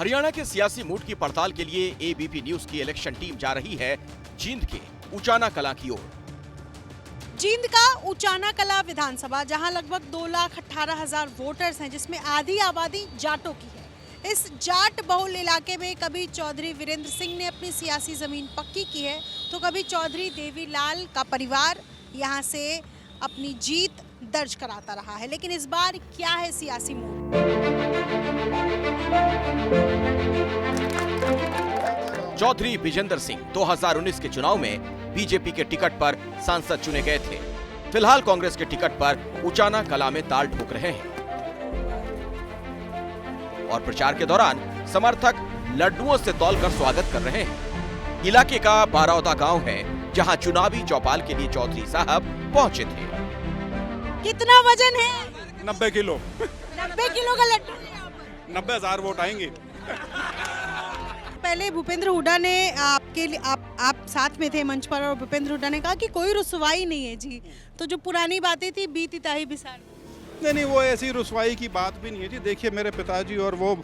हरियाणा के सियासी मूड की पड़ताल के लिए एबीपी न्यूज की इलेक्शन टीम जा रही है जींद के उचाना कलां की ओर। जींद का उचाना कलां विधानसभा, जहां लगभग 2,18,000 वोटर्स हैं, जिसमें आधी आबादी जाटों की है। इस जाट बहुल इलाके में कभी चौधरी वीरेंद्र सिंह ने अपनी सियासी जमीन पक्की की है, तो कभी चौधरी देवीलाल का परिवार यहां से अपनी जीत दर्ज कराता रहा है। लेकिन इस बार क्या है सियासी मूड? चौधरी विजेंद्र सिंह 2019 के चुनाव में बीजेपी के टिकट पर सांसद चुने गए थे। फिलहाल कांग्रेस के टिकट पर उचाना कलां में ताल ठोक रहे हैं और प्रचार के दौरान समर्थक लड्डुओं से तौलकर स्वागत कर रहे हैं। इलाके का बारौदा गांव है, जहां चुनावी चौपाल के लिए चौधरी साहब पहुंचे थे। कितना वजन है? 90 किलो। 90 किलो का लड्डू। 90,000 वोट आएंगे। पहले भूपेंद्र हुड्डा ने आपके लिए आप साथ में थे मंच पर, और भूपेंद्र हुड्डा ने कहा कि कोई रुसवाई नहीं है जी, तो जो पुरानी बातें थी बीती ताही बिसार। नहीं, वो ऐसी रुसवाई की बात भी नहीं है जी। देखिए, मेरे पिताजी और वो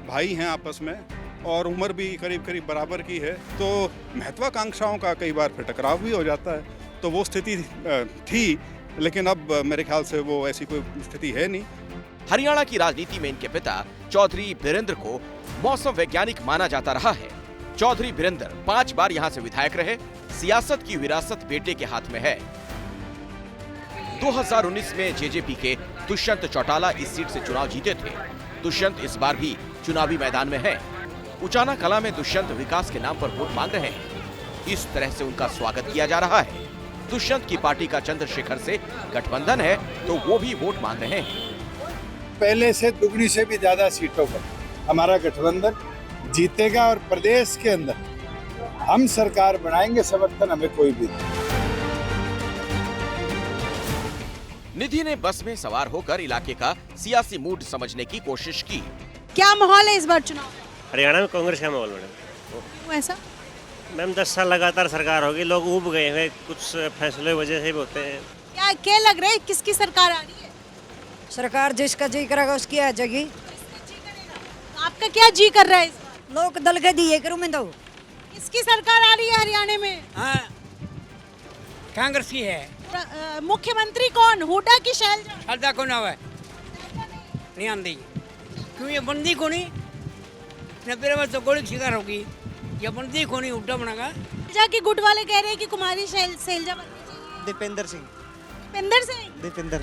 भाई हैं आपस में, और उम्र भी करीब करीब बराबर की है, तो महत्वाकांक्षाओं का कई बार फिर टकराव भी हो जाता है। तो वो स्थिति थी, लेकिन अब मेरे ख्याल से वो ऐसी कोई स्थिति है नहीं। हरियाणा की राजनीति में इनके पिता चौधरी वीरेंद्र को मौसम वैज्ञानिक माना जाता रहा है। चौधरी वीरेंद्र 5 बार यहाँ से विधायक रहे। सियासत की विरासत बेटे के हाथ में है। 2019 में जेजेपी के दुष्यंत चौटाला इस सीट से चुनाव जीते थे। दुष्यंत इस बार भी चुनावी मैदान में है। उचाना कलां में दुष्यंत विकास के नाम पर वोट मांग रहे हैं। इस तरह से उनका स्वागत किया जा रहा है। दुष्यंत की पार्टी का चंद्रशेखर से गठबंधन है, तो वो भी वोट मांग रहे हैं। पहले से दुगनी से भी ज्यादा सीटों पर हमारा गठबंधन जीतेगा और प्रदेश के अंदर हम सरकार बनाएंगे। समर्थन हमें कोई भी नहीं। निधि ने बस में सवार होकर इलाके का सियासी मूड समझने की कोशिश की। क्या माहौल है इस बार चुनाव? हरियाणा में कांग्रेस का माहौल मैडम। ऐसा मैम 10 साल लगातार सरकार होगी, लोग ऊब गए हैं, कुछ फैसले वजह से भी होते हैं। क्या लग रहा है, किसकी सरकार आ रही है? सरकार जिसका जी करेगा उसकी आ जाएगी। आपका क्या जी कर रहा है इस बार? लोग दल के दिए करूँ मैं तो। किसकी सरकार आ रही है हरियाणा में? हाँ, कांग्रेस की है। मुख्यमंत्री कौन? हुड्डा की शैलजा? शैलजा को ना है, नहीं आंदी। क्यों ये बंदी को नहीं? 90 में तो गोली की शिकार होगी। ये बंदी को नहीं, हुड्डा बनागा। शैलजा की गुट वाले कह रहे हैं कि कुमारी शैलजा बननी चाहिए। दीपेंद्र सिंह। दीपेंद्र।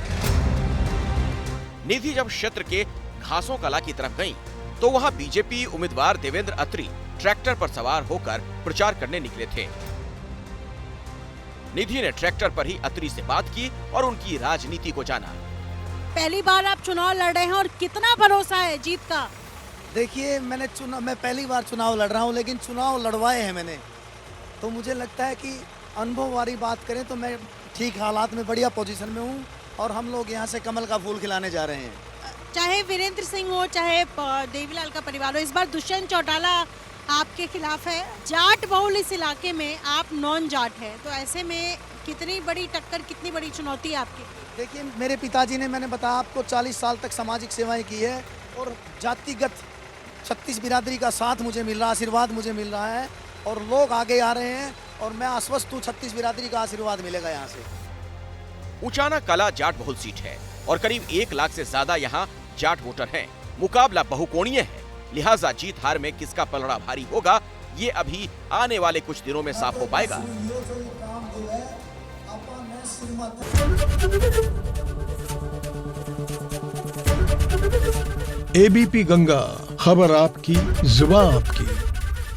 निधि जब क्षेत्र के घासों कला की तरफ गईं, तो वहां बीजेपी उम्मीदवार देवेंद्र अत्री ट्रैक्टर पर सवार होकर प्रचार करने निकले थे। निधि ने ट्रैक्टर पर ही अत्री से बात की और उनकी राजनीति को जाना। पहली बार आप चुनाव लड़ रहे हैं और कितना भरोसा है जीत का? देखिए, मैं पहली बार चुनाव लड़ रहा हूं, लेकिन चुनाव लड़वाए हैं मैंने, तो मुझे लगता है कि अनुभव वाली बात करें तो मैं ठीक हालात में बढ़िया पोजीशन में हूं, और हम लोग यहां से कमल का फूल खिलाने जा रहे हैं। चाहे वीरेंद्र सिंह हो, चाहे देवीलाल का परिवार हो, इस बार दुष्यंत चौटाला आपके खिलाफ है। जाट बहुल इस इलाके में, आप नॉन जाट है, तो ऐसे में कितनी बड़ी टक्कर, कितनी बड़ी चुनौती है आपकी? देखिए, मेरे पिताजी ने, मैंने बताया आपको, 40 साल तक सामाजिक सेवाएं की है, और जातिगत 36 बिरादरी का साथ मुझे मिल रहा, आशीर्वाद मुझे मिल रहा है, और लोग आगे आ रहे हैं, और मैं आश्वस्त हूँ 36 बिरादरी का आशीर्वाद मिलेगा यहाँ से। उचाना कलां जाट बहुल सीट है और करीब 1 लाख से ज्यादा यहाँ जाट वोटर हैं। मुकाबला बहुकोणीय है, लिहाजा जीत हार में किसका पलड़ा भारी होगा, ये अभी आने वाले कुछ दिनों में साफ हो पाएगा। एबीपी गंगा, खबर आपकी, जुबान आपकी।